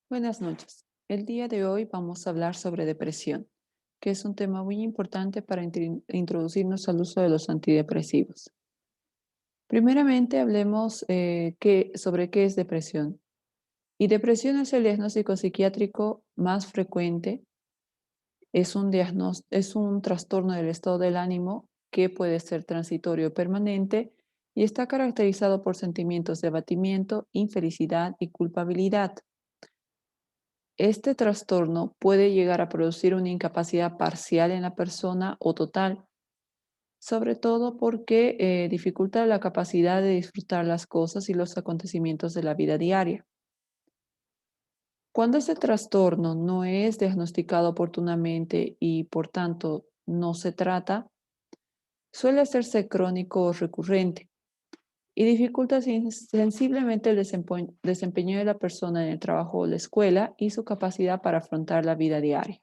Buenas noches. El día de hoy vamos a hablar sobre depresión, que es un tema muy importante para introducirnos al uso de los antidepresivos. Primeramente, hablemos sobre qué es depresión. Y depresión es el diagnóstico psiquiátrico más frecuente, es un trastorno del estado del ánimo que puede ser transitorio o permanente y está caracterizado por sentimientos de abatimiento, infelicidad y culpabilidad. Este trastorno puede llegar a producir una incapacidad parcial en la persona o total, sobre todo porque dificulta la capacidad de disfrutar las cosas y los acontecimientos de la vida diaria. Cuando este trastorno no es diagnosticado oportunamente y por tanto no se trata, suele hacerse crónico o recurrente y dificulta sensiblemente el desempeño de la persona en el trabajo o la escuela y su capacidad para afrontar la vida diaria.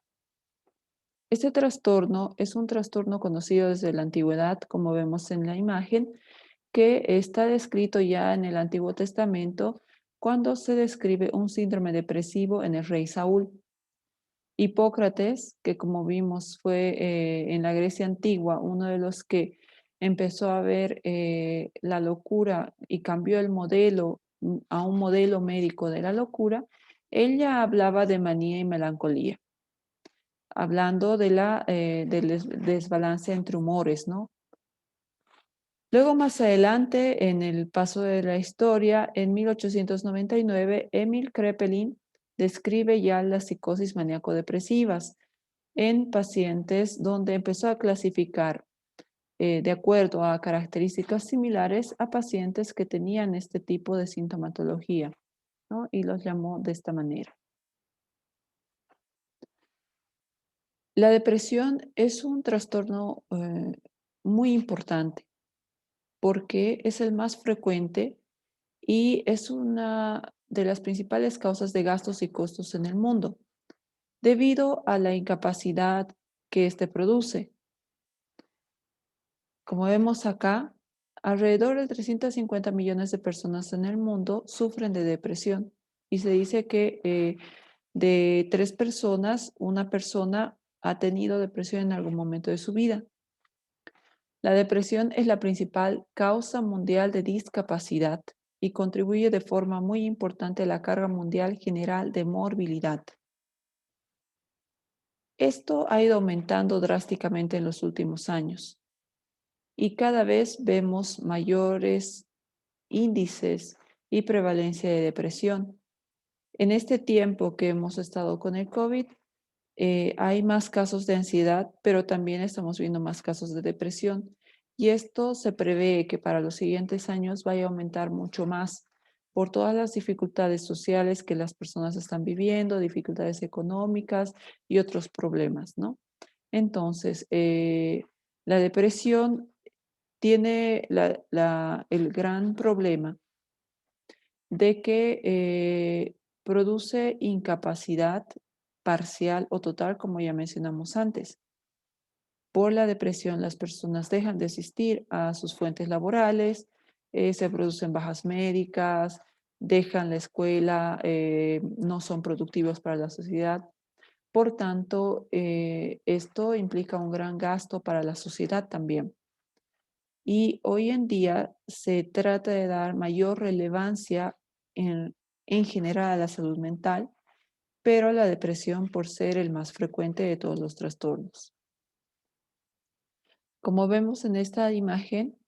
Este trastorno es un trastorno conocido desde la antigüedad, como vemos en la imagen, que está descrito ya en el Antiguo Testamento cuando se describe un síndrome depresivo en el rey Saúl. Hipócrates, que como vimos fue en la Grecia antigua uno de los que empezó a ver la locura y cambió el modelo a un modelo médico de la locura, él ya hablaba de manía y melancolía hablando del desbalance entre humores, ¿no? Luego, más adelante, en el paso de la historia, en 1899, Emil Kraepelin describe ya las psicosis maníaco-depresivas en pacientes donde empezó a clasificar de acuerdo a características similares a pacientes que tenían este tipo de sintomatología, ¿no? Y los llamó de esta manera. La depresión es un trastorno muy importante porque es el más frecuente y es una de las principales causas de gastos y costos en el mundo, debido a la incapacidad que este produce. Como vemos acá, alrededor de 350 millones de personas en el mundo sufren de depresión y se dice que de 3 personas, una persona ha tenido depresión en algún momento de su vida. La depresión es la principal causa mundial de discapacidad y contribuye de forma muy importante a la carga mundial general de morbilidad. Esto ha ido aumentando drásticamente en los últimos años y cada vez vemos mayores índices y prevalencia de depresión. En este tiempo que hemos estado con el COVID, hay más casos de ansiedad, pero también estamos viendo más casos de depresión. Y esto se prevé que para los siguientes años vaya a aumentar mucho más por todas las dificultades sociales que las personas están viviendo, dificultades económicas y otros problemas, ¿no? Entonces, la depresión tiene el gran problema de que produce incapacidad parcial o total, como ya mencionamos antes. Por la depresión, las personas dejan de asistir a sus fuentes laborales, se producen bajas médicas, dejan la escuela, no son productivos para la sociedad. Por tanto, esto implica un gran gasto para la sociedad también. Y hoy en día se trata de dar mayor relevancia en, en general a la salud mental, pero la depresión por ser el más frecuente de todos los trastornos. Como vemos en esta imagen,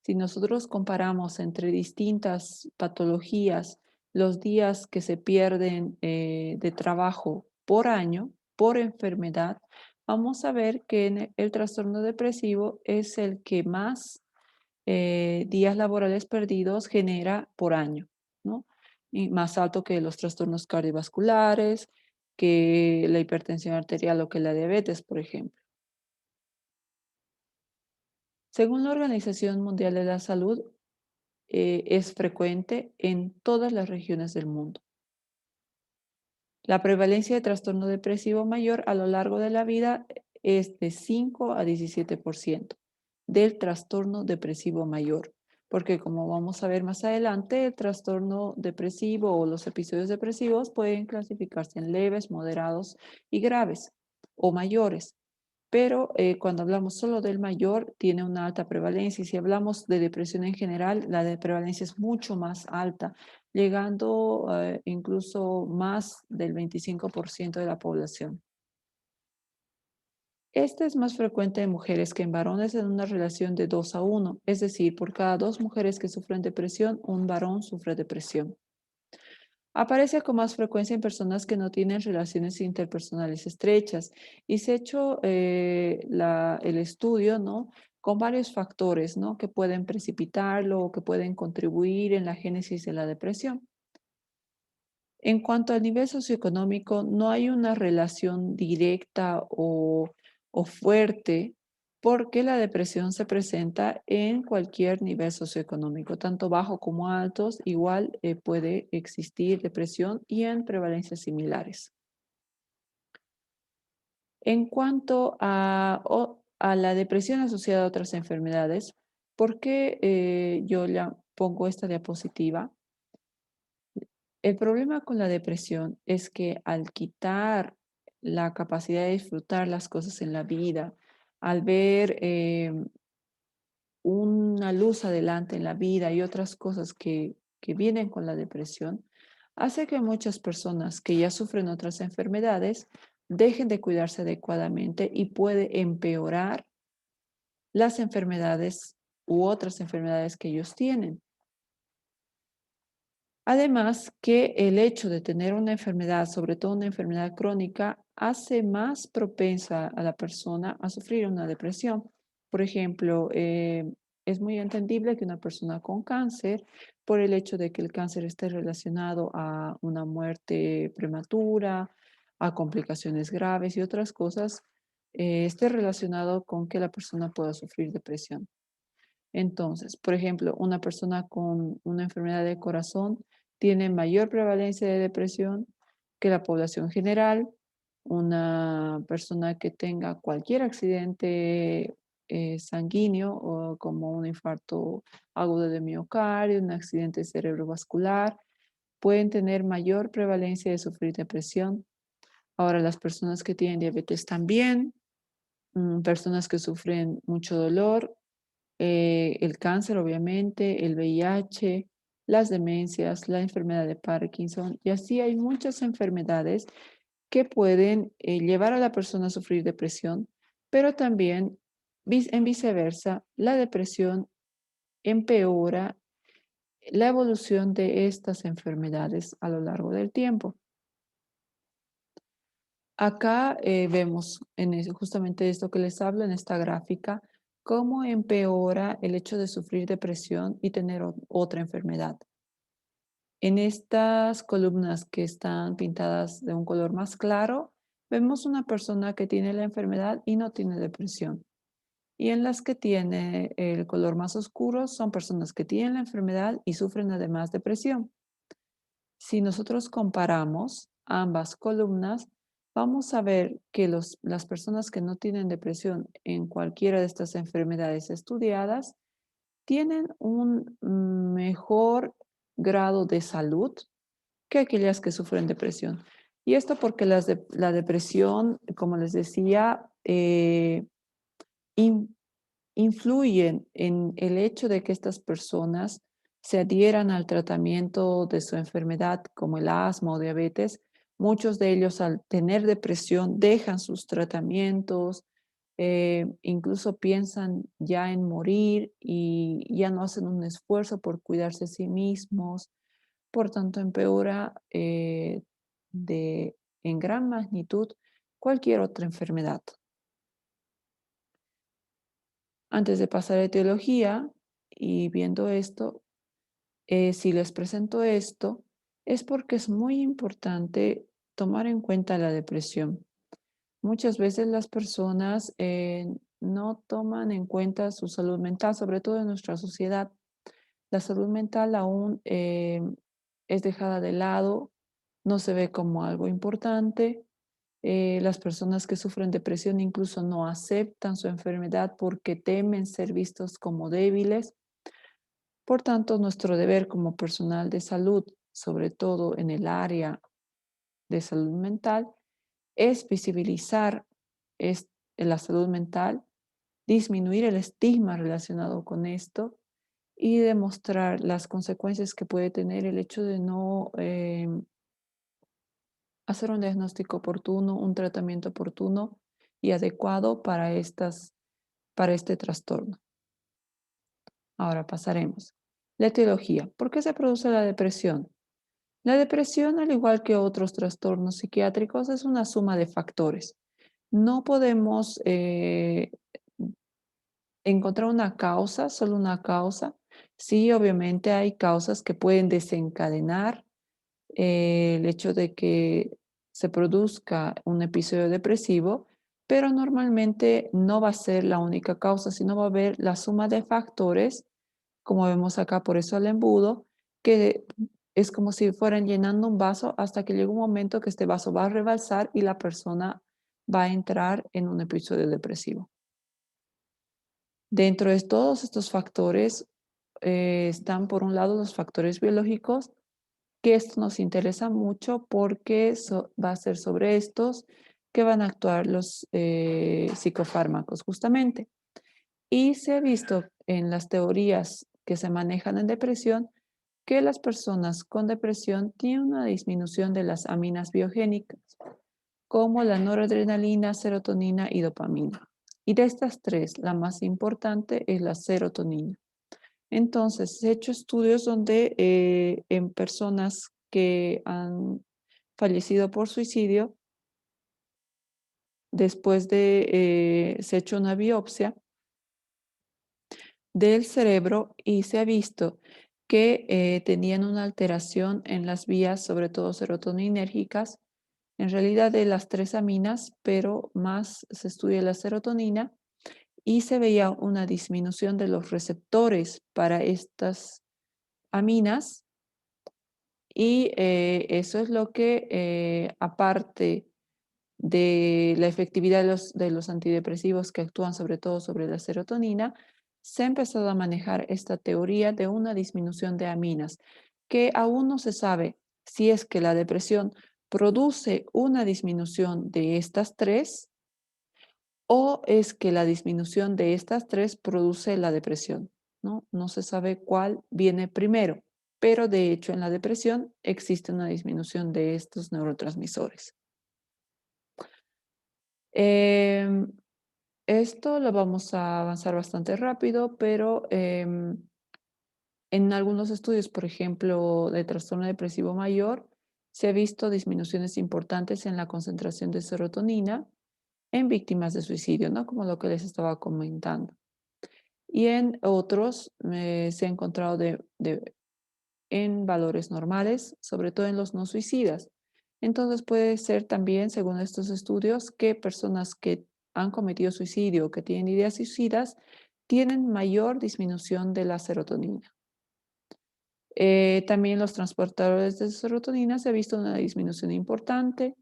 si nosotros comparamos entre distintas patologías los días que se pierden de trabajo por año, por enfermedad, vamos a ver que en el trastorno depresivo es el que más días laborales perdidos genera por año, ¿no? Y más alto que los trastornos cardiovasculares, que la hipertensión arterial o que la diabetes, por ejemplo. Según la Organización Mundial de la Salud, es frecuente en todas las regiones del mundo. La prevalencia de trastorno depresivo mayor a lo largo de la vida es de 5 a 17% del trastorno depresivo mayor. porque como vamos a ver más adelante, el trastorno depresivo o los episodios depresivos pueden clasificarse en leves, moderados y graves o mayores. Pero cuando hablamos solo del mayor, tiene una alta prevalencia. Y si hablamos de depresión en general, la de prevalencia es mucho más alta, llegando incluso más del 25% de la población. Este es más frecuente en mujeres que en varones en una relación de 2 a 1, es decir, por cada 2 mujeres que sufren depresión, un varón sufre depresión. Aparece con más frecuencia en personas que no tienen relaciones interpersonales estrechas y se ha hecho el estudio, ¿no? Con varios factores, ¿no? Que pueden precipitarlo o que pueden contribuir en la génesis de la depresión. En cuanto al nivel socioeconómico, no hay una relación directa o fuerte porque la depresión se presenta en cualquier nivel socioeconómico, tanto bajo como altos, igual puede existir depresión y en prevalencias similares. En cuanto a la depresión asociada a otras enfermedades, ¿por qué yo ya pongo esta diapositiva? El problema con la depresión es que al quitar la capacidad de disfrutar las cosas en la vida, al ver una luz adelante en la vida y otras cosas que vienen con la depresión, hace que muchas personas que ya sufren otras enfermedades dejen de cuidarse adecuadamente y puede empeorar las enfermedades u otras enfermedades que ellos tienen. Además, que el hecho de tener una enfermedad, sobre todo una enfermedad crónica, hace más propensa a la persona a sufrir una depresión. Por ejemplo, es muy entendible que una persona con cáncer, por el hecho de que el cáncer esté relacionado a una muerte prematura, a complicaciones graves y otras cosas, esté relacionado con que la persona pueda sufrir depresión. Entonces, por ejemplo, una persona con una enfermedad de corazón tiene mayor prevalencia de depresión que la población general. Una persona que tenga cualquier accidente sanguíneo o como un infarto agudo de miocardio, un accidente cerebrovascular, pueden tener mayor prevalencia de sufrir depresión. Ahora, las personas que tienen diabetes también, personas que sufren mucho dolor, el cáncer, obviamente, el VIH, las demencias, la enfermedad de Parkinson, y así hay muchas enfermedades que pueden llevar a la persona a sufrir depresión, pero también en viceversa, la depresión empeora la evolución de estas enfermedades a lo largo del tiempo. Acá vemos justamente esto que les hablo en esta gráfica, cómo empeora el hecho de sufrir depresión y tener otra enfermedad. En estas columnas que están pintadas de un color más claro, vemos una persona que tiene la enfermedad y no tiene depresión. Y en las que tiene el color más oscuro son personas que tienen la enfermedad y sufren además depresión. Si nosotros comparamos ambas columnas, vamos a ver que las personas que no tienen depresión en cualquiera de estas enfermedades estudiadas tienen un mejor grado de salud que aquellas que sufren depresión. Y esto porque la depresión, como les decía, influyen en el hecho de que estas personas se adhieran al tratamiento de su enfermedad como el asma o diabetes. Muchos de ellos al tener depresión dejan sus tratamientos, incluso piensan ya en morir y ya no hacen un esfuerzo por cuidarse a sí mismos. Por tanto, empeora en gran magnitud cualquier otra enfermedad. Antes de pasar a etiología y viendo esto, si les presento esto, es porque es muy importante tomar en cuenta la depresión. Muchas veces las personas no toman en cuenta su salud mental, sobre todo en nuestra sociedad. La salud mental aún es dejada de lado, no se ve como algo importante. Las personas que sufren depresión incluso no aceptan su enfermedad porque temen ser vistos como débiles. Por tanto, nuestro deber como personal de salud, sobre todo en el área de salud mental, es visibilizar la salud mental, disminuir el estigma relacionado con esto y demostrar las consecuencias que puede tener el hecho de no hacer un diagnóstico oportuno, un tratamiento oportuno y adecuado para este trastorno. Ahora pasaremos. La etiología. ¿Por qué se produce la depresión? La depresión, al igual que otros trastornos psiquiátricos, es una suma de factores. No podemos encontrar una causa, solo una causa. Sí, obviamente hay causas que pueden desencadenar el hecho de que se produzca un episodio depresivo, pero normalmente no va a ser la única causa, sino va a haber la suma de factores, como vemos acá, por eso el embudo, que es como si fueran llenando un vaso hasta que llega un momento que este vaso va a rebalsar y la persona va a entrar en un episodio depresivo. Dentro de todos estos factores están, por un lado, los factores biológicos, que esto nos interesa mucho porque va a ser sobre estos que van a actuar los psicofármacos justamente. Y se ha visto en las teorías que se manejan en depresión que las personas con depresión tienen una disminución de las aminas biogénicas, como la noradrenalina, serotonina y dopamina. Y de estas tres, la más importante es la serotonina. Entonces, he hecho estudios donde en personas que han fallecido por suicidio, después de, se ha hecho una biopsia del cerebro y se ha visto que tenían una alteración en las vías, sobre todo serotoninérgicas, en realidad de las tres aminas, pero más se estudia la serotonina y se veía una disminución de los receptores para estas aminas y eso es lo que, aparte de la efectividad de los antidepresivos que actúan sobre todo sobre la serotonina, se ha empezado a manejar esta teoría de una disminución de aminas, que aún no se sabe si es que la depresión produce una disminución de estas tres o es que la disminución de estas tres produce la depresión, ¿no? No se sabe cuál viene primero, pero de hecho en la depresión existe una disminución de estos neurotransmisores. Em, Esto lo vamos a avanzar bastante rápido, pero en algunos estudios, por ejemplo, de trastorno depresivo mayor, se ha visto disminuciones importantes en la concentración de serotonina en víctimas de suicidio, ¿no? Como lo que les estaba comentando. Y en otros se ha encontrado en valores normales, sobre todo en los no suicidas. Entonces puede ser también, según estos estudios, que personas que han cometido suicidio o que tienen ideas suicidas tienen mayor disminución de la serotonina. También los transportadores de serotonina se ha visto una disminución importante.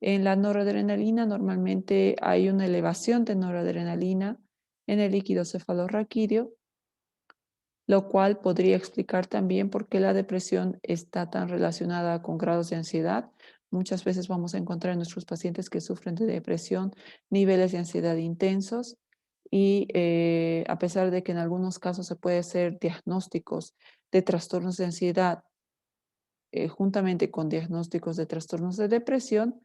En la noradrenalina normalmente hay una elevación de noradrenalina en el líquido cefalorraquídeo, lo cual podría explicar también por qué la depresión está tan relacionada con grados de ansiedad. Muchas veces vamos a encontrar en nuestros pacientes que sufren de depresión niveles de ansiedad intensos y a pesar de que en algunos casos se puede hacer diagnósticos de trastornos de ansiedad juntamente con diagnósticos de trastornos de depresión,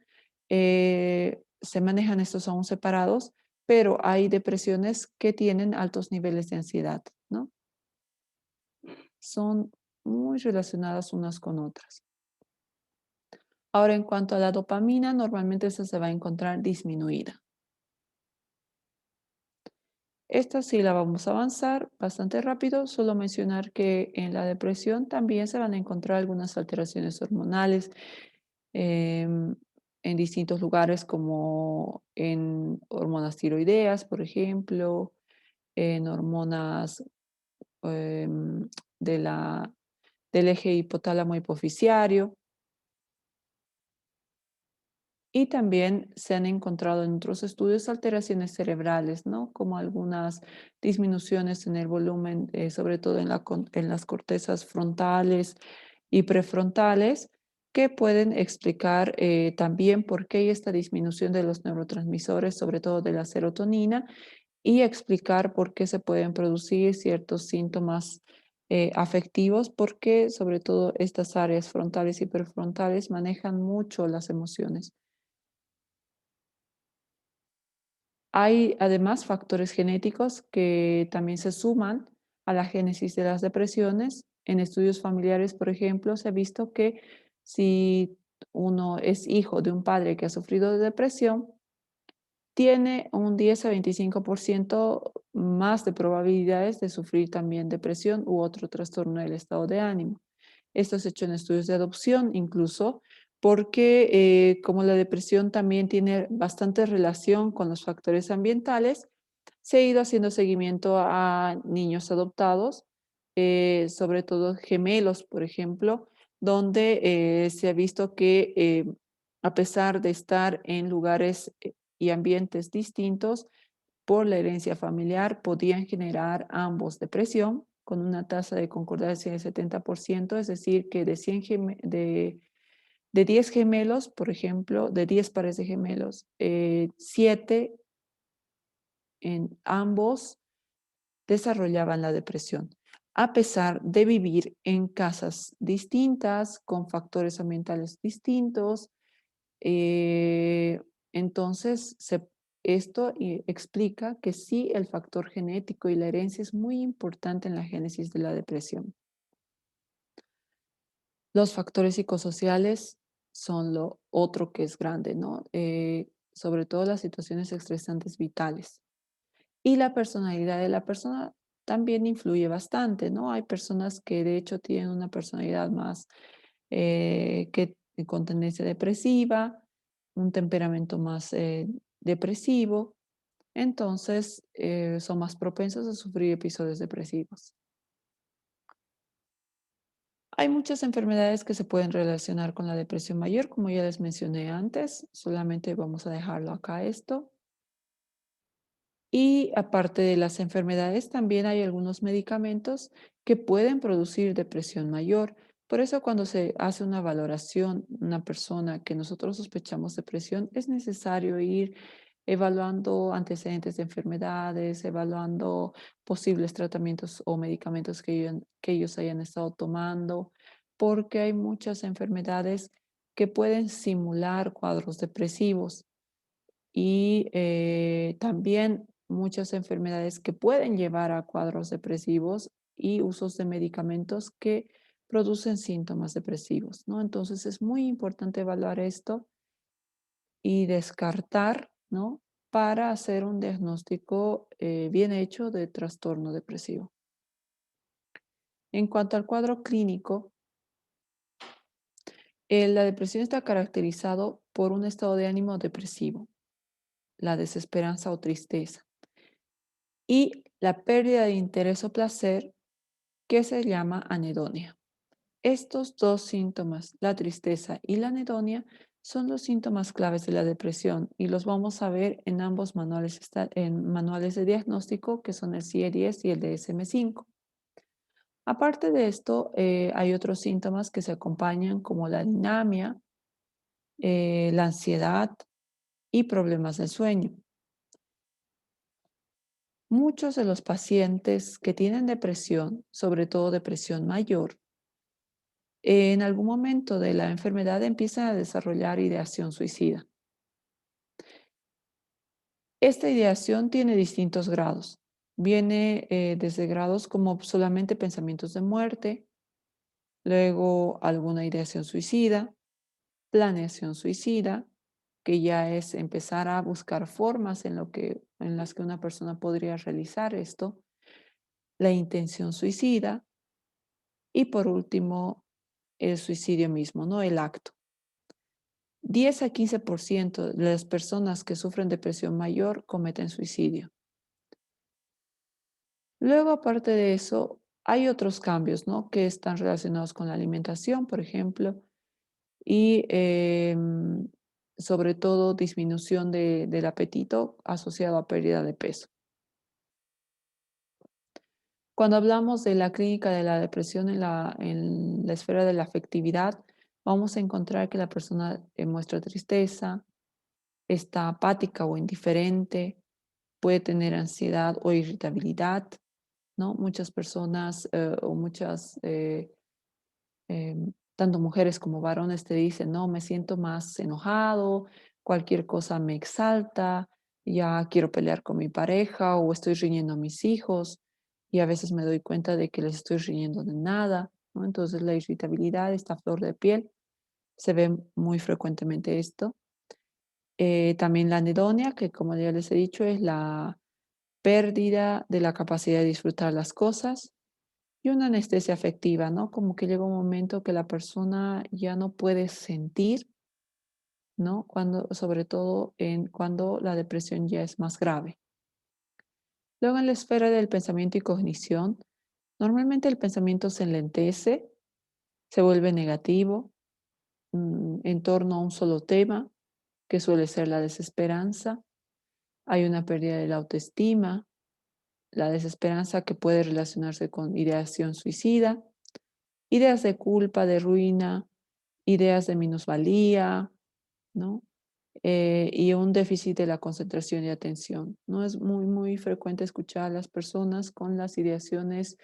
se manejan estos aún separados, pero hay depresiones que tienen altos niveles de ansiedad, ¿no? Son muy relacionadas unas con otras. Ahora, en cuanto a la dopamina, normalmente esa se va a encontrar disminuida. Esta sí la vamos a avanzar bastante rápido, solo mencionar que en la depresión también se van a encontrar algunas alteraciones hormonales en distintos lugares como en hormonas tiroideas, por ejemplo, en hormonas em, de del eje hipotálamo hipoficiario. Y también se han encontrado en otros estudios alteraciones cerebrales, ¿no? Como algunas disminuciones en el volumen, sobre todo en las cortezas frontales y prefrontales, que pueden explicar también por qué hay esta disminución de los neurotransmisores, sobre todo de la serotonina, y explicar por qué se pueden producir ciertos síntomas afectivos, porque sobre todo estas áreas frontales y prefrontales manejan mucho las emociones. Hay además factores genéticos que también se suman a la génesis de las depresiones. En estudios familiares, por ejemplo, se ha visto que si uno es hijo de un padre que ha sufrido de depresión, tiene un 10 a 25% más de probabilidades de sufrir también depresión u otro trastorno del estado de ánimo. Esto se ha hecho en estudios de adopción incluso, porque como la depresión también tiene bastante relación con los factores ambientales, se ha ido haciendo seguimiento a niños adoptados, sobre todo gemelos, por ejemplo, donde se ha visto que a pesar de estar en lugares y ambientes distintos, por la herencia familiar podían generar ambos depresión con una tasa de concordancia de 70%, es decir, que de 10 gemelos, por ejemplo, de 10 pares de gemelos, 7 en ambos desarrollaban la depresión, a pesar de vivir en casas distintas, con factores ambientales distintos. eh, entonces, esto explica que sí, el factor genético y la herencia es muy importante en la génesis de la depresión. Los factores psicosociales son lo otro que es grande, ¿no? Sobre todo las situaciones estresantes vitales. Y la personalidad de la persona también influye bastante, ¿no? Hay personas que de hecho tienen una personalidad más con tendencia depresiva, un temperamento más depresivo, entonces son más propensos a sufrir episodios depresivos. Hay muchas enfermedades que se pueden relacionar con la depresión mayor, como ya les mencioné antes, solamente vamos a dejarlo acá esto. Y aparte de las enfermedades, también hay algunos medicamentos que pueden producir depresión mayor. Por eso cuando se hace una valoración, una persona que nosotros sospechamos depresión, es necesario ir evaluando antecedentes de enfermedades, evaluando posibles tratamientos o medicamentos que ellos hayan estado tomando, porque hay muchas enfermedades que pueden simular cuadros depresivos y también muchas enfermedades que pueden llevar a cuadros depresivos y usos de medicamentos que producen síntomas depresivos, ¿no? Entonces es muy importante evaluar esto y descartar, ¿no? Para hacer un diagnóstico bien hecho de trastorno depresivo. En cuanto al cuadro clínico, la depresión está caracterizado por un estado de ánimo depresivo, la desesperanza o tristeza y la pérdida de interés o placer que se llama anedonia. Estos dos síntomas, la tristeza y la anedonia, son los síntomas claves de la depresión y los vamos a ver en ambos manuales, en manuales de diagnóstico que son el CIE-10 y el DSM-5. Aparte de esto, hay otros síntomas que se acompañan como la dinamia, la ansiedad y problemas del sueño. Muchos de los pacientes que tienen depresión, sobre todo depresión mayor, en algún momento de la enfermedad empiezan a desarrollar ideación suicida. Esta ideación tiene distintos grados. Viene desde grados como solamente pensamientos de muerte, luego alguna ideación suicida, planeación suicida, que ya es empezar a buscar formas en las que una persona podría realizar esto, la intención suicida y por último el suicidio mismo, ¿no? El acto. 10 a 15% de las personas que sufren depresión mayor cometen suicidio. Luego, aparte de eso, hay otros cambios, ¿no? Que están relacionados con la alimentación, por ejemplo, y sobre todo disminución del apetito asociado a pérdida de peso. Cuando hablamos de la clínica de la depresión en la esfera de la afectividad, vamos a encontrar que la persona muestra tristeza, está apática o indiferente, puede tener ansiedad o irritabilidad, ¿no? Muchas personas o muchas tanto mujeres como varones te dicen, no, me siento más enojado, cualquier cosa me exalta, ya quiero pelear con mi pareja o estoy riñendo a mis hijos y a veces me doy cuenta de que les estoy riñendo de nada, ¿no? Entonces la irritabilidad, esta flor de piel, se ve muy frecuentemente esto. También la anedonia, que como ya les he dicho, es la pérdida de la capacidad de disfrutar las cosas. Y una anestesia afectiva, ¿no? Como que llega un momento que la persona ya no puede sentir, ¿no? Cuando, sobre todo cuando la depresión ya es más grave. Luego en la esfera del pensamiento y cognición, normalmente el pensamiento se enlentece, se vuelve negativo en torno a un solo tema, que suele ser la desesperanza. Hay una pérdida de la autoestima, la desesperanza que puede relacionarse con ideación suicida, ideas de culpa, de ruina, ideas de minusvalía, ¿no? Y un déficit de la concentración y atención, ¿no? Es muy, muy frecuente escuchar a las personas con las ideaciones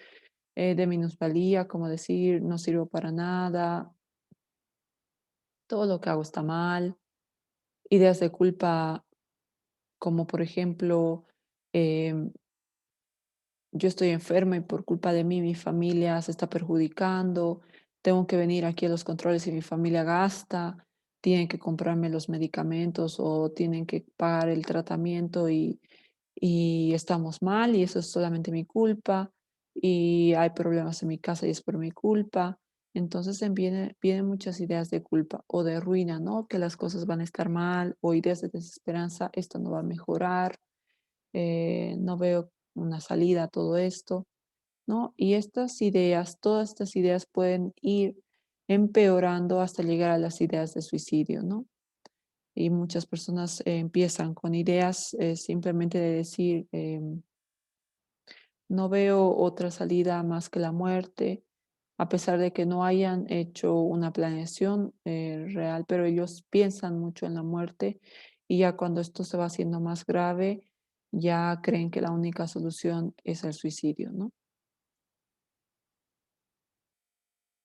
de minusvalía, como decir, no sirvo para nada, todo lo que hago está mal, ideas de culpa, como por ejemplo, em, yo estoy enferma y por culpa de mí mi familia se está perjudicando, tengo que venir aquí a los controles y mi familia gasta, tienen que comprarme los medicamentos o tienen que pagar el tratamiento y estamos mal y eso es solamente mi culpa y hay problemas en mi casa y es por mi culpa. Entonces vienen muchas ideas de culpa o de ruina, ¿no? Que las cosas van a estar mal o ideas de desesperanza, esto no va a mejorar, no veo una salida a todo esto, ¿no? Y estas ideas, todas estas ideas pueden ir empeorando hasta llegar a las ideas de suicidio, ¿no? Y muchas personas empiezan con ideas simplemente de decir, no veo otra salida más que la muerte, a pesar de que no hayan hecho una planeación real, pero ellos piensan mucho en la muerte y ya cuando esto se va haciendo más grave, ya creen que la única solución es el suicidio, ¿no?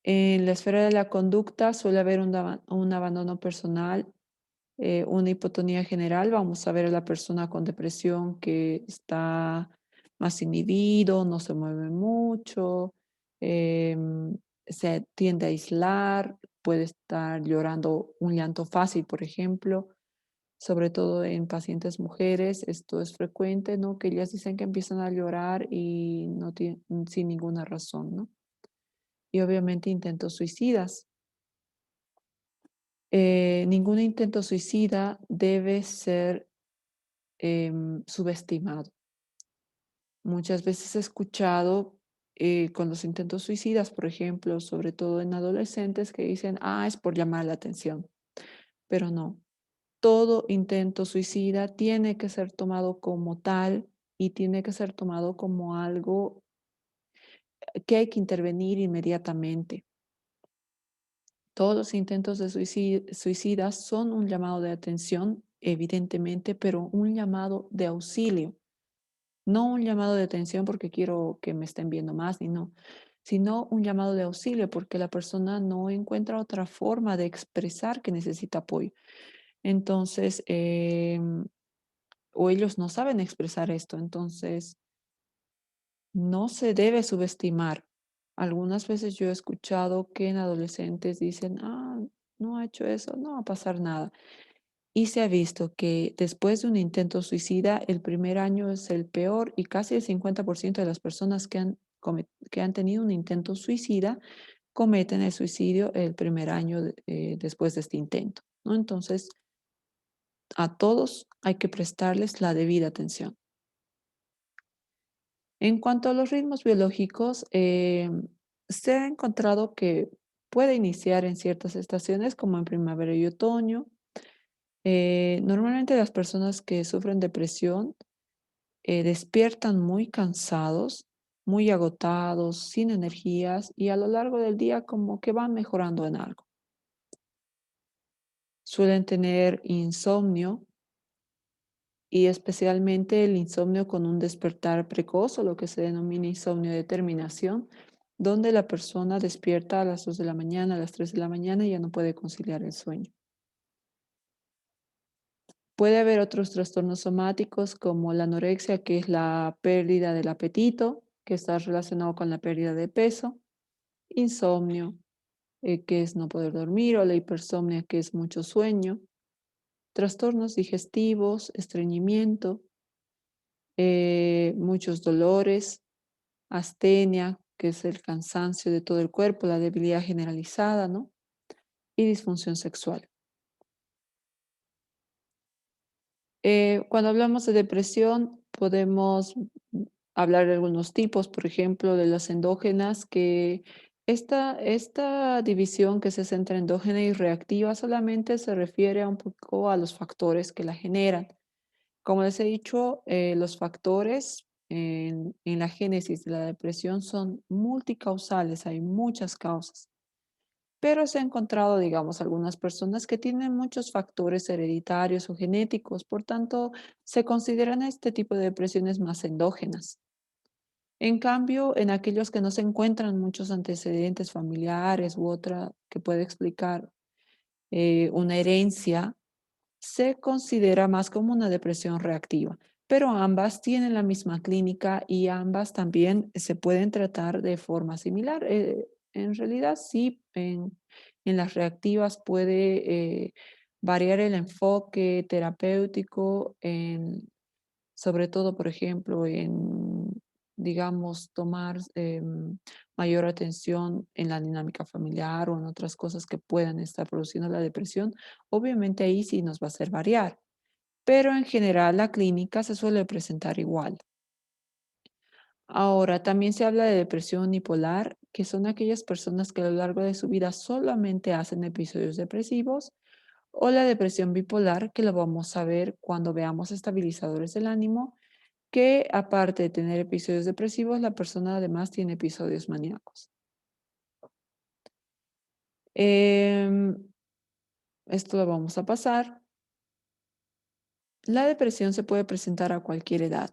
En la esfera de la conducta suele haber un abandono personal, una hipotonía general. Vamos a ver a la persona con depresión que está más inhibido, no se mueve mucho, em, se tiende a aislar, puede estar llorando un llanto fácil, por ejemplo, sobre todo en pacientes mujeres. Esto es frecuente, ¿no? Que ellas dicen que empiezan a llorar y no tienen, sin ninguna razón, ¿no? Y obviamente intentos suicidas. Ningún intento suicida debe ser subestimado. Muchas veces he escuchado con los intentos suicidas, por ejemplo, sobre todo en adolescentes que dicen, ah, es por llamar la atención, pero no. Todo intento suicida tiene que ser tomado como tal y tiene que ser tomado como algo que hay que intervenir inmediatamente. Todos los intentos de suicida son un llamado de atención, evidentemente, pero un llamado de auxilio, no un llamado de atención porque quiero que me estén viendo más, ni no, sino un llamado de auxilio porque la persona no encuentra otra forma de expresar que necesita apoyo. Entonces, o ellos no saben expresar esto, entonces no se debe subestimar. Algunas veces yo he escuchado que en adolescentes dicen, ah, no ha hecho eso, no va a pasar nada. Y se ha visto que después de un intento suicida, el primer año es el peor y casi el 50% de las personas que han tenido un intento suicida cometen el suicidio el primer año después de este intento, ¿no? Entonces, a todos hay que prestarles la debida atención. En cuanto a los ritmos biológicos, se ha encontrado que puede iniciar en ciertas estaciones, como en primavera y otoño, Normalmente las personas que sufren depresión despiertan muy cansados, muy agotados, sin energías y a lo largo del día como que van mejorando en algo. Suelen tener insomnio y especialmente el insomnio con un despertar precoz o lo que se denomina insomnio de terminación, donde la persona despierta a las 2 de la mañana, a las 3 de la mañana y ya no puede conciliar el sueño. Puede haber otros trastornos somáticos como la anorexia, que es la pérdida del apetito, que está relacionado con la pérdida de peso, insomnio, que es no poder dormir, o la hipersomnia, que es mucho sueño, trastornos digestivos, estreñimiento, muchos dolores, astenia, que es el cansancio de todo el cuerpo, la debilidad generalizada, ¿no? Y disfunción sexual. Cuando hablamos de depresión, podemos hablar de algunos tipos, por ejemplo, de las endógenas, que esta división que se centra en endógena y reactiva solamente se refiere a un poco a los factores que la generan. Como les he dicho, los factores en la génesis de la depresión son multicausales, hay muchas causas. Pero se ha encontrado, digamos, algunas personas que tienen muchos factores hereditarios o genéticos, por tanto, se consideran este tipo de depresiones más endógenas. En cambio, en aquellos que no se encuentran muchos antecedentes familiares u otra que puede explicar una herencia, se considera más como una depresión reactiva, pero ambas tienen la misma clínica y ambas también se pueden tratar de forma similar. En realidad, sí, en las reactivas puede variar el enfoque terapéutico, sobre todo, por ejemplo, en, digamos, tomar mayor atención en la dinámica familiar o en otras cosas que puedan estar produciendo la depresión. Obviamente ahí sí nos va a hacer variar, pero en general la clínica se suele presentar igual. Ahora, también se habla de depresión unipolar, que son aquellas personas que a lo largo de su vida solamente hacen episodios depresivos, o la depresión bipolar, que lo vamos a ver cuando veamos estabilizadores del ánimo, que aparte de tener episodios depresivos, la persona además tiene episodios maníacos. Em, Esto lo vamos a pasar. La depresión se puede presentar a cualquier edad,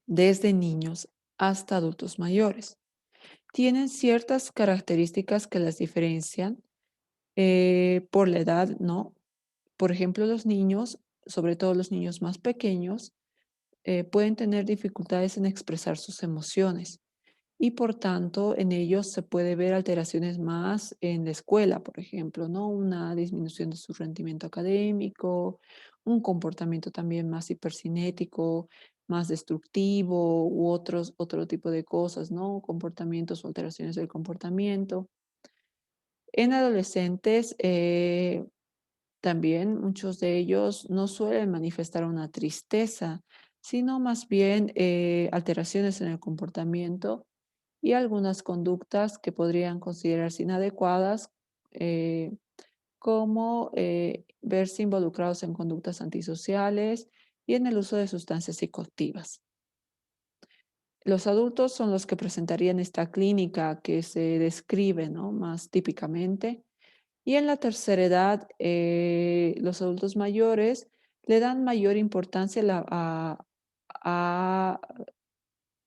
desde niños hasta adultos mayores. Tienen ciertas características que las diferencian por la edad, ¿no? Por ejemplo, los niños, sobre todo los niños más pequeños, pueden tener dificultades en expresar sus emociones y por tanto en ellos se puede ver alteraciones más en la escuela, por ejemplo, ¿no? Una disminución de su rendimiento académico, un comportamiento también más hipercinético, más destructivo u otro tipo de cosas, ¿no? Comportamientos o alteraciones del comportamiento. En adolescentes, también muchos de ellos no suelen manifestar una tristeza, sino más bien alteraciones en el comportamiento y algunas conductas que podrían considerarse inadecuadas, eh, como verse involucrados en conductas antisociales y en el uso de sustancias psicoactivas. Los adultos son los que presentarían esta clínica que se describe, ¿no? Más típicamente. Y en la tercera edad, los adultos mayores le dan mayor importancia a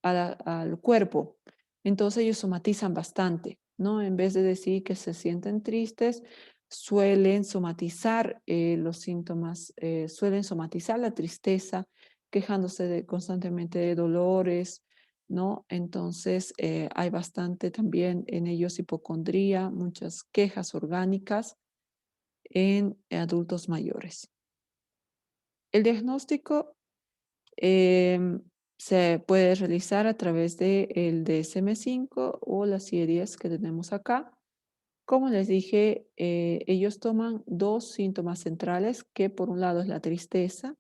al cuerpo. Entonces ellos somatizan bastante, ¿no? En vez de decir que se sienten tristes, suelen somatizar los síntomas, suelen somatizar la tristeza, quejándose constantemente de dolores, ¿no? Entonces hay bastante también en ellos hipocondría, muchas quejas orgánicas en adultos mayores. El diagnóstico Em, se puede realizar a través del DSM-5 o la CIE-10 que tenemos acá. Como les dije, ellos toman dos síntomas centrales, que por un lado es la tristeza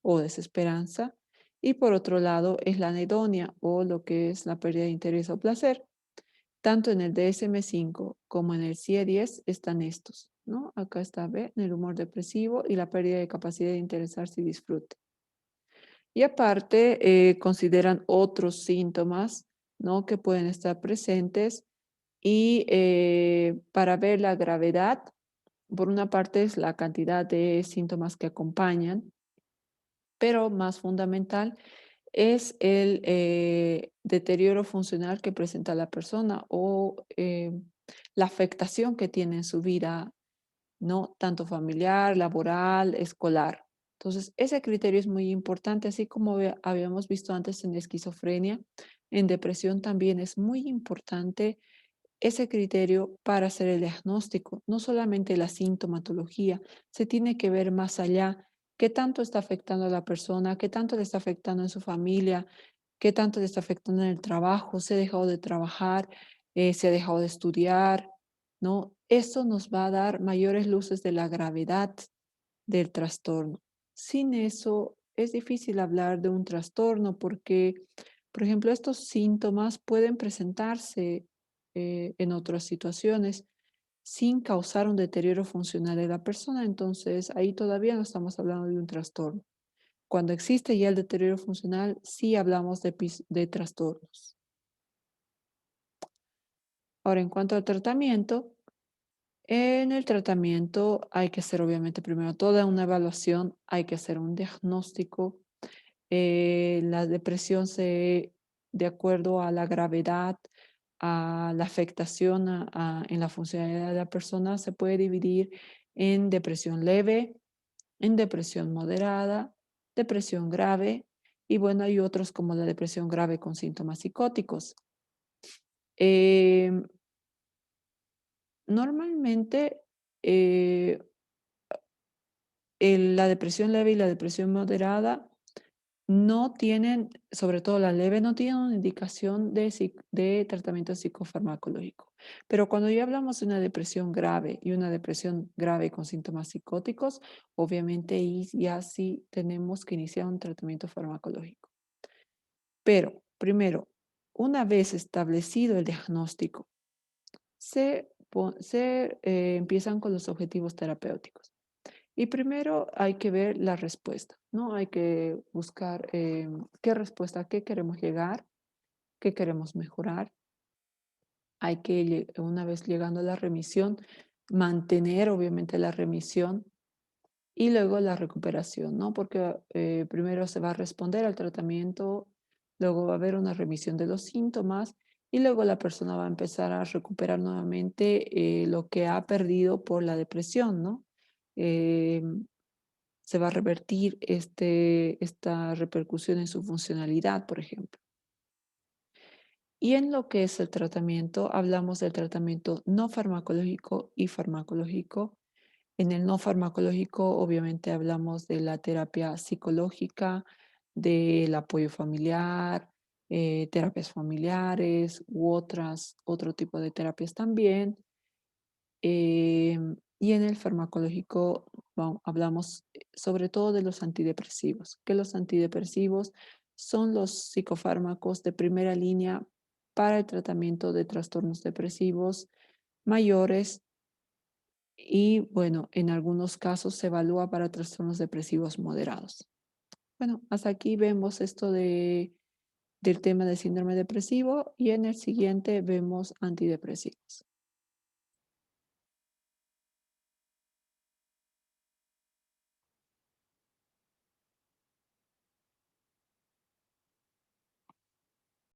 o desesperanza y por otro lado es la anedonia o lo que es la pérdida de interés o placer. Tanto en el DSM-5 como en el CIE-10 están estos. ¿no? Acá está B, el humor depresivo y la pérdida de capacidad de interesarse y disfrute. Y aparte, consideran otros síntomas, ¿no? Que pueden estar presentes y para ver la gravedad, por una parte es la cantidad de síntomas que acompañan, pero más fundamental es el deterioro funcional que presenta la persona o la afectación que tiene en su vida, ¿no? Tanto familiar, laboral, escolar. Entonces, ese criterio es muy importante, así como habíamos visto antes en la esquizofrenia, en depresión también es muy importante ese criterio para hacer el diagnóstico, no solamente la sintomatología, se tiene que ver más allá, qué tanto está afectando a la persona, qué tanto le está afectando en su familia, qué tanto le está afectando en el trabajo, se ha dejado de trabajar, se ha dejado de estudiar, ¿no? Esto nos va a dar mayores luces de la gravedad del trastorno. Sin eso es difícil hablar de un trastorno porque, por ejemplo, estos síntomas pueden presentarse en otras situaciones sin causar un deterioro funcional de la persona, entonces ahí todavía no estamos hablando de un trastorno. Cuando existe ya el deterioro funcional, sí hablamos de trastornos. Ahora, en cuanto al tratamiento, en el tratamiento hay que hacer obviamente primero toda una evaluación, hay que hacer un diagnóstico. La depresión de acuerdo a la gravedad, a la afectación en la funcionalidad de la persona, se puede dividir en depresión leve, en depresión moderada, depresión grave y bueno, hay otros como la depresión grave con síntomas psicóticos. Em, Normalmente, eh, la depresión leve y la depresión moderada no tienen, sobre todo la leve, no tienen una indicación de tratamiento psicofarmacológico. Pero cuando ya hablamos de una depresión grave y una depresión grave con síntomas psicóticos, obviamente ahí ya sí tenemos que iniciar un tratamiento farmacológico. Pero primero, una vez establecido el diagnóstico, se empiezan con los objetivos terapéuticos. Y primero hay que ver la respuesta, ¿no? Hay que buscar qué respuesta, a qué queremos llegar, qué queremos mejorar. Hay que, una vez llegando a la remisión, mantener obviamente la remisión y luego la recuperación, ¿no? Porque primero se va a responder al tratamiento, luego va a haber una remisión de los síntomas y luego la persona va a empezar a recuperar nuevamente lo que ha perdido por la depresión, ¿no? Em, Se va a revertir esta repercusión en su funcionalidad, por ejemplo. Y en lo que es el tratamiento, hablamos del tratamiento no farmacológico y farmacológico. En el no farmacológico, obviamente, hablamos de la terapia psicológica, del apoyo familiar, terapias familiares u otro tipo de terapias también. Y en el farmacológico hablamos sobre todo de los antidepresivos, que los antidepresivos son los psicofármacos de primera línea para el tratamiento de trastornos depresivos mayores y, bueno, en algunos casos se evalúa para trastornos depresivos moderados. Bueno, hasta aquí vemos esto del tema del síndrome depresivo y en el siguiente vemos antidepresivos.